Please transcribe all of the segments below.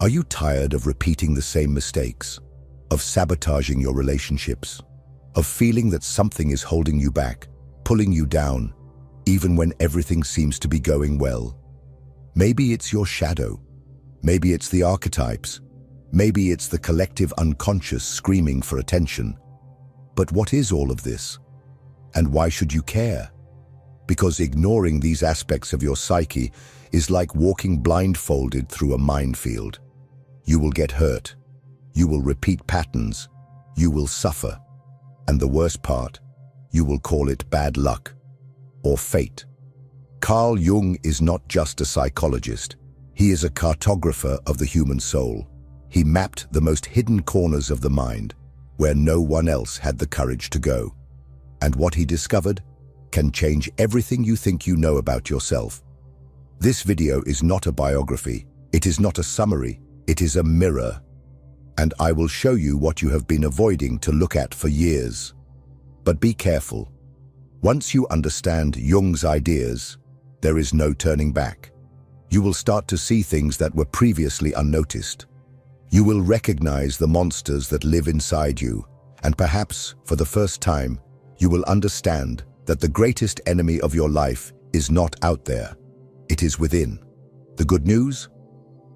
Are you tired of repeating the same mistakes, of sabotaging your relationships, of feeling that something is holding you back, pulling you down, even when everything seems to be going well? Maybe it's your shadow. Maybe it's the archetypes. Maybe it's the collective unconscious screaming for attention. But what is all of this? And why should you care? Because ignoring these aspects of your psyche is like walking blindfolded through a minefield. You will get hurt. You will repeat patterns. You will suffer. And the worst part, you will call it bad luck or fate. Carl Jung is not just a psychologist. He is a cartographer of the human soul. He mapped the most hidden corners of the mind, where no one else had the courage to go. And what he discovered can change everything you think you know about yourself. This video is not a biography. It is not a summary. It is a mirror. And I will show you what you have been avoiding to look at for years. But be careful. Once you understand Jung's ideas, there is no turning back. You will start to see things that were previously unnoticed. You will recognize the monsters that live inside you, and perhaps, for the first time, you will understand that the greatest enemy of your life is not out there. It is within. The good news?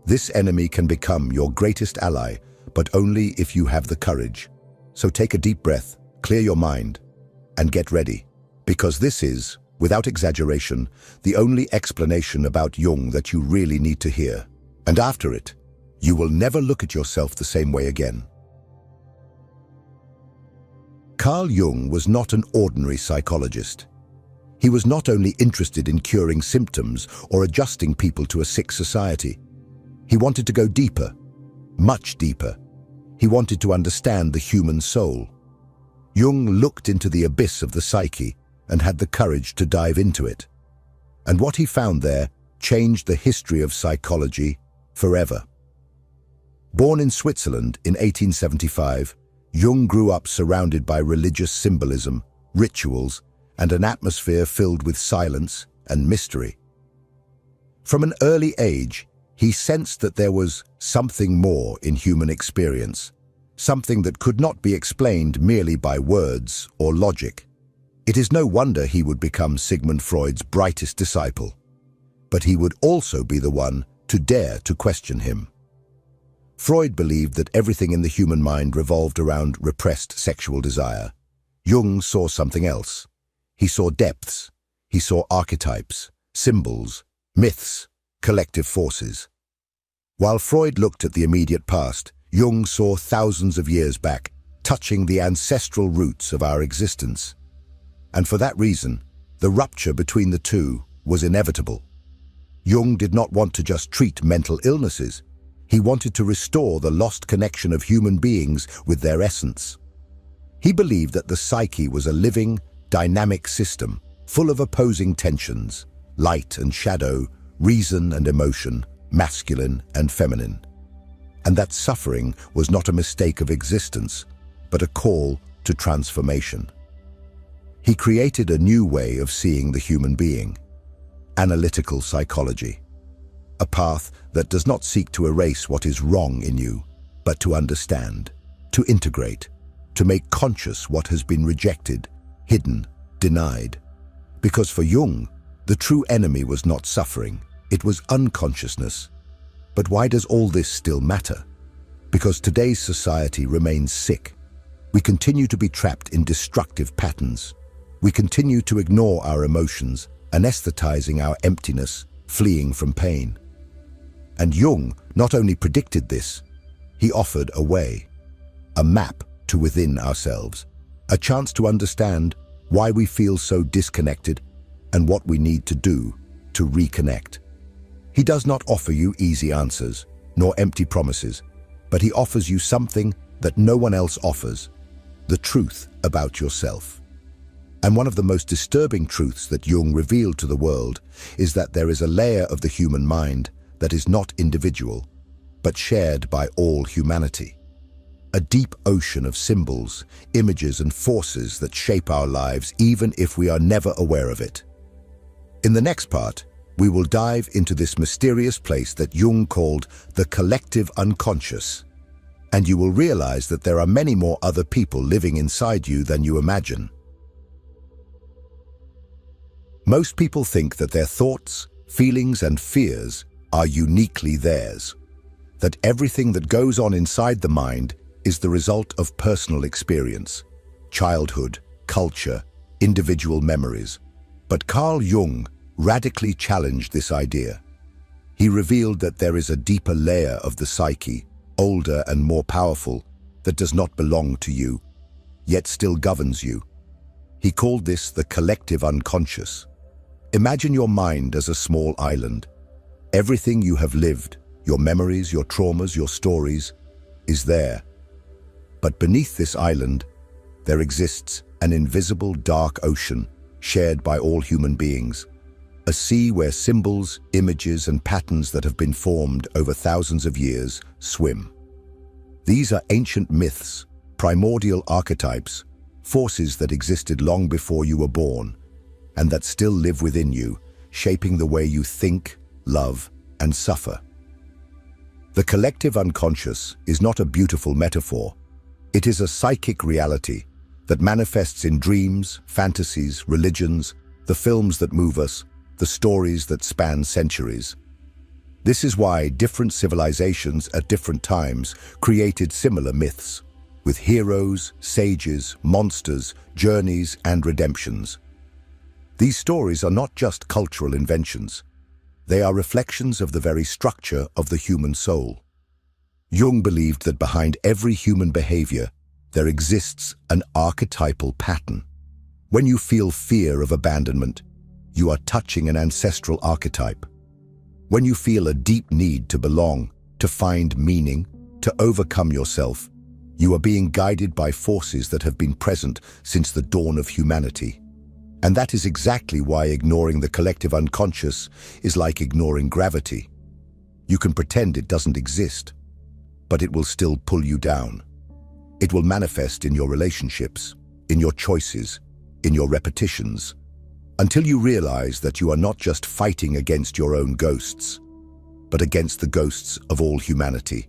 This enemy can become your greatest ally, but only if you have the courage. So take a deep breath, clear your mind, and get ready. Because this is, without exaggeration, the only explanation about Jung that you really need to hear. And after it, you will never look at yourself the same way again. Carl Jung was not an ordinary psychologist. He was not only interested in curing symptoms or adjusting people to a sick society. He wanted to go deeper, much deeper. He wanted to understand the human soul. Jung looked into the abyss of the psyche and had the courage to dive into it. And what he found there changed the history of psychology forever. Born in Switzerland in 1875, Jung grew up surrounded by religious symbolism, rituals, and an atmosphere filled with silence and mystery. From an early age, he sensed that there was something more in human experience, something that could not be explained merely by words or logic. It is no wonder he would become Sigmund Freud's brightest disciple, but he would also be the one to dare to question him. Freud believed that everything in the human mind revolved around repressed sexual desire. Jung saw something else. He saw depths. He saw archetypes, symbols, myths, collective forces. While Freud looked at the immediate past, Jung saw thousands of years back, touching the ancestral roots of our existence. And for that reason, the rupture between the two was inevitable. Jung did not want to just treat mental illnesses. He wanted to restore the lost connection of human beings with their essence. He believed that the psyche was a living, dynamic system, full of opposing tensions, light and shadow, reason and emotion, masculine and feminine. And that suffering was not a mistake of existence, but a call to transformation. He created a new way of seeing the human being, analytical psychology. A path that does not seek to erase what is wrong in you, but to understand, to integrate, to make conscious what has been rejected, hidden, denied. Because for Jung, the true enemy was not suffering, it was unconsciousness. But why does all this still matter? Because today's society remains sick. We continue to be trapped in destructive patterns. We continue to ignore our emotions, anesthetizing our emptiness, fleeing from pain. And Jung not only predicted this, he offered a way, a map to within ourselves, a chance to understand why we feel so disconnected and what we need to do to reconnect. He does not offer you easy answers, nor empty promises, but he offers you something that no one else offers, the truth about yourself. And one of the most disturbing truths that Jung revealed to the world is that there is a layer of the human mind that is not individual, but shared by all humanity. A deep ocean of symbols, images, and forces that shape our lives even if we are never aware of it. In the next part, we will dive into this mysterious place that Jung called the collective unconscious, and you will realize that there are many more other people living inside you than you imagine. Most people think that their thoughts, feelings, and fears are uniquely theirs, that everything that goes on inside the mind is the result of personal experience, childhood, culture, individual memories. But Carl Jung radically challenged this idea. He revealed that there is a deeper layer of the psyche, older and more powerful, that does not belong to you, yet still governs you. He called this the collective unconscious. Imagine your mind as a small island. Everything you have lived, your memories, your traumas, your stories, is there. But beneath this island, there exists an invisible dark ocean shared by all human beings. A sea where symbols, images, and patterns that have been formed over thousands of years swim. These are ancient myths, primordial archetypes, forces that existed long before you were born, and that still live within you, shaping the way you think, love, and suffer. The collective unconscious is not a beautiful metaphor. It is a psychic reality that manifests in dreams, fantasies, religions, the films that move us, the stories that span centuries. This is why different civilizations at different times created similar myths, with heroes, sages, monsters, journeys, and redemptions. These stories are not just cultural inventions. They are reflections of the very structure of the human soul. Jung believed that behind every human behavior, there exists an archetypal pattern. When you feel fear of abandonment, you are touching an ancestral archetype. When you feel a deep need to belong, to find meaning, to overcome yourself, you are being guided by forces that have been present since the dawn of humanity. And that is exactly why ignoring the collective unconscious is like ignoring gravity. You can pretend it doesn't exist, but it will still pull you down. It will manifest in your relationships, in your choices, in your repetitions, until you realize that you are not just fighting against your own ghosts, but against the ghosts of all humanity.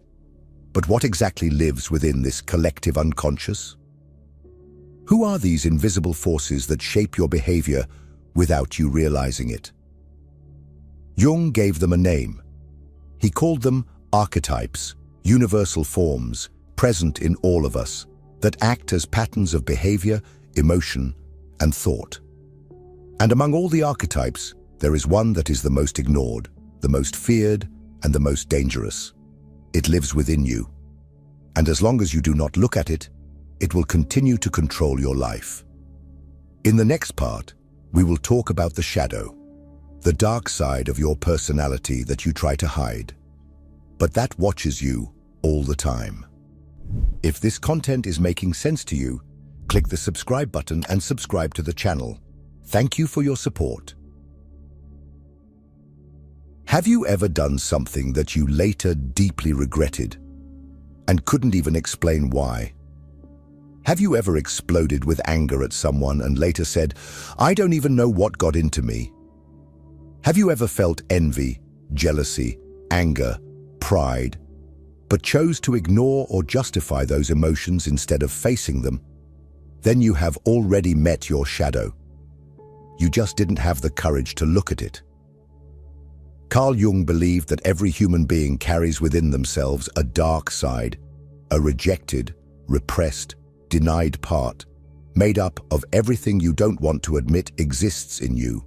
But what exactly lives within this collective unconscious? Who are these invisible forces that shape your behavior without you realizing it? Jung gave them a name. He called them archetypes, universal forms, present in all of us, that act as patterns of behavior, emotion, and thought. And among all the archetypes, there is one that is the most ignored, the most feared, and the most dangerous. It lives within you. And as long as you do not look at it, it will continue to control your life. In the next part, we will talk about the shadow, the dark side of your personality that you try to hide, but that watches you all the time. If this content is making sense to you, click the subscribe button and subscribe to the channel. Thank you for your support. Have you ever done something that you later deeply regretted and couldn't even explain why? Have you ever exploded with anger at someone and later said, "I don't even know what got into me"? Have you ever felt envy, jealousy, anger, pride, but chose to ignore or justify those emotions instead of facing them? Then you have already met your shadow. You just didn't have the courage to look at it. Carl Jung believed that every human being carries within themselves a dark side, a rejected, repressed, denied part, made up of everything you don't want to admit exists in you.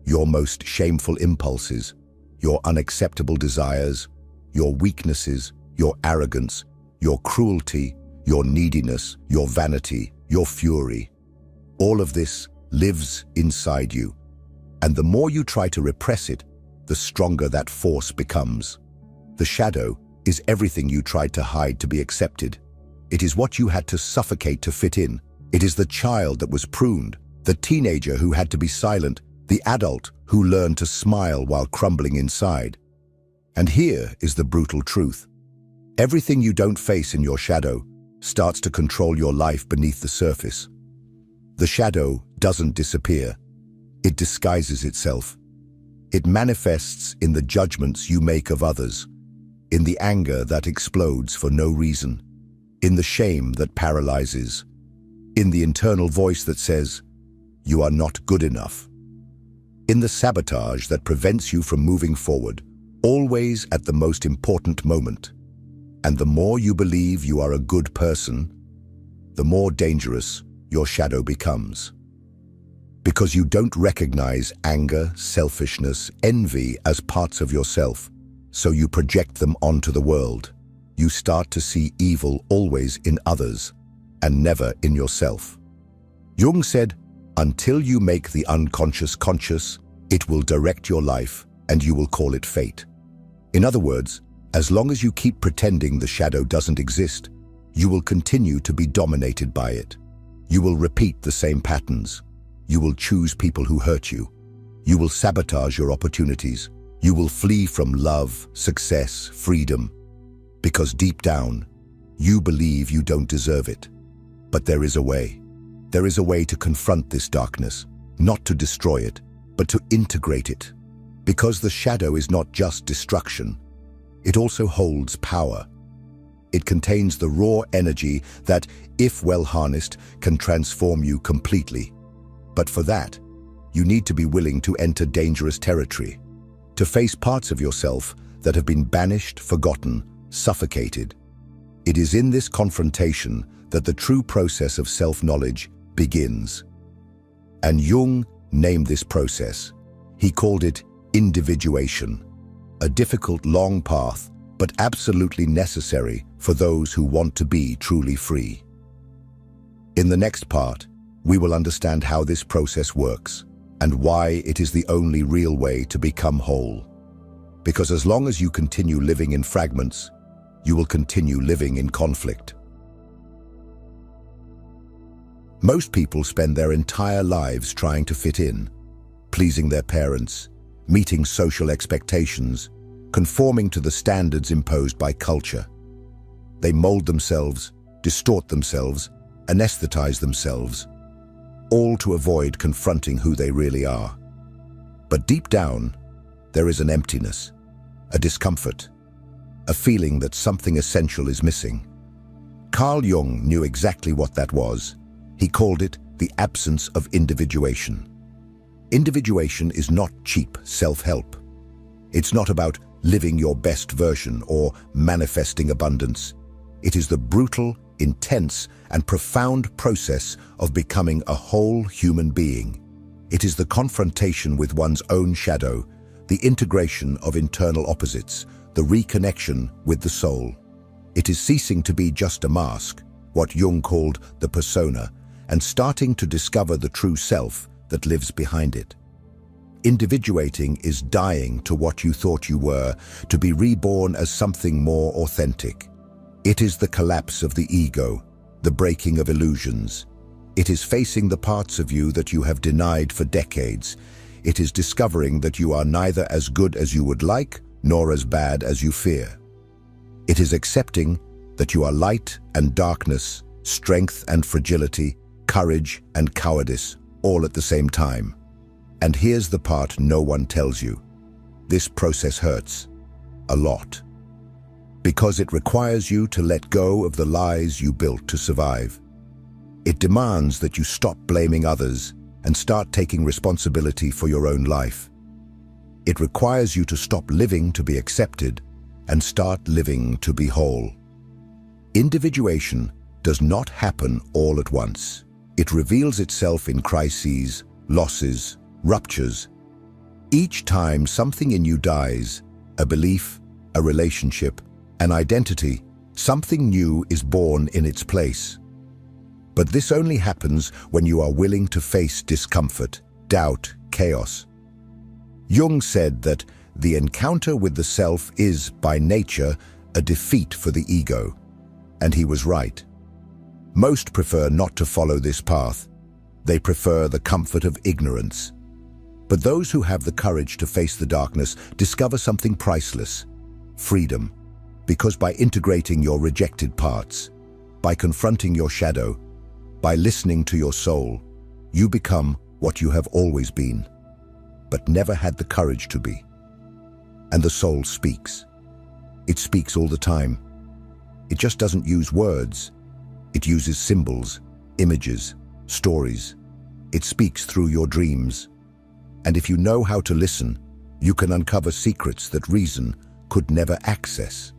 Your most shameful impulses, your unacceptable desires, your weaknesses, your arrogance, your cruelty, your neediness, your vanity, your fury. All of this lives inside you, and the more you try to repress it, the stronger that force becomes. The shadow is everything you tried to hide to be accepted. It is what you had to suffocate to fit in. It is the child that was pruned, the teenager who had to be silent, the adult who learned to smile while crumbling inside. And here is the brutal truth. Everything you don't face in your shadow starts to control your life beneath the surface. The shadow doesn't disappear. It disguises itself. It manifests in the judgments you make of others, in the anger that explodes for no reason, in the shame that paralyzes, in the internal voice that says, "You are not good enough," in the sabotage that prevents you from moving forward, always at the most important moment. And the more you believe you are a good person, the more dangerous your shadow becomes. Because you don't recognize anger, selfishness, envy as parts of yourself, so you project them onto the world. You start to see evil always in others and never in yourself. Jung said, "Until you make the unconscious conscious, it will direct your life and you will call it fate." In other words, as long as you keep pretending the shadow doesn't exist, you will continue to be dominated by it. You will repeat the same patterns. You will choose people who hurt you. You will sabotage your opportunities. You will flee from love, success, freedom. Because deep down, you believe you don't deserve it. But there is a way. There is a way to confront this darkness, not to destroy it, but to integrate it. Because the shadow is not just destruction, it also holds power. It contains the raw energy that, if well harnessed, can transform you completely. But for that, you need to be willing to enter dangerous territory, to face parts of yourself that have been banished, forgotten, suffocated. It is in this confrontation that the true process of self-knowledge begins. And Jung named this process. He called it individuation, a difficult, long path, but absolutely necessary for those who want to be truly free. In the next part, we will understand how this process works and why it is the only real way to become whole. Because as long as you continue living in fragments, you will continue living in conflict. Most people spend their entire lives trying to fit in, pleasing their parents, meeting social expectations, conforming to the standards imposed by culture. They mold themselves, distort themselves, anesthetize themselves, all to avoid confronting who they really are. But deep down, there is an emptiness, a discomfort, a feeling that something essential is missing. Carl Jung knew exactly what that was. He called it the absence of individuation. Individuation is not cheap self-help. It's not about living your best version or manifesting abundance. It is the brutal, intense, and profound process of becoming a whole human being. It is the confrontation with one's own shadow, the integration of internal opposites, the reconnection with the soul. It is ceasing to be just a mask, what Jung called the persona, and starting to discover the true self that lives behind it. Individuating is dying to what you thought you were, to be reborn as something more authentic. It is the collapse of the ego, the breaking of illusions. It is facing the parts of you that you have denied for decades. It is discovering that you are neither as good as you would like, nor as bad as you fear. It is accepting that you are light and darkness, strength and fragility, courage and cowardice, all at the same time. And here's the part no one tells you. This process hurts a lot, because it requires you to let go of the lies you built to survive. It demands that you stop blaming others and start taking responsibility for your own life. It requires you to stop living to be accepted and start living to be whole. Individuation does not happen all at once. It reveals itself in crises, losses, ruptures. Each time something in you dies, a belief, a relationship, an identity, something new is born in its place. But this only happens when you are willing to face discomfort, doubt, chaos. Jung said that the encounter with the self is, by nature, a defeat for the ego. And he was right. Most prefer not to follow this path. They prefer the comfort of ignorance. But those who have the courage to face the darkness discover something priceless: freedom. Because by integrating your rejected parts, by confronting your shadow, by listening to your soul, you become what you have always been. but never had the courage to be. And the soul speaks. It speaks all the time. It just doesn't use words. It uses symbols, images, stories. It speaks through your dreams. And if you know how to listen, you can uncover secrets that reason could never access.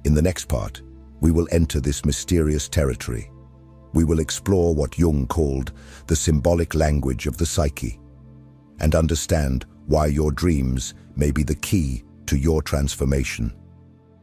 In the next part, we will enter this mysterious territory. We will explore what Jung called the symbolic language of the psyche, and understand why your dreams may be the key to your transformation.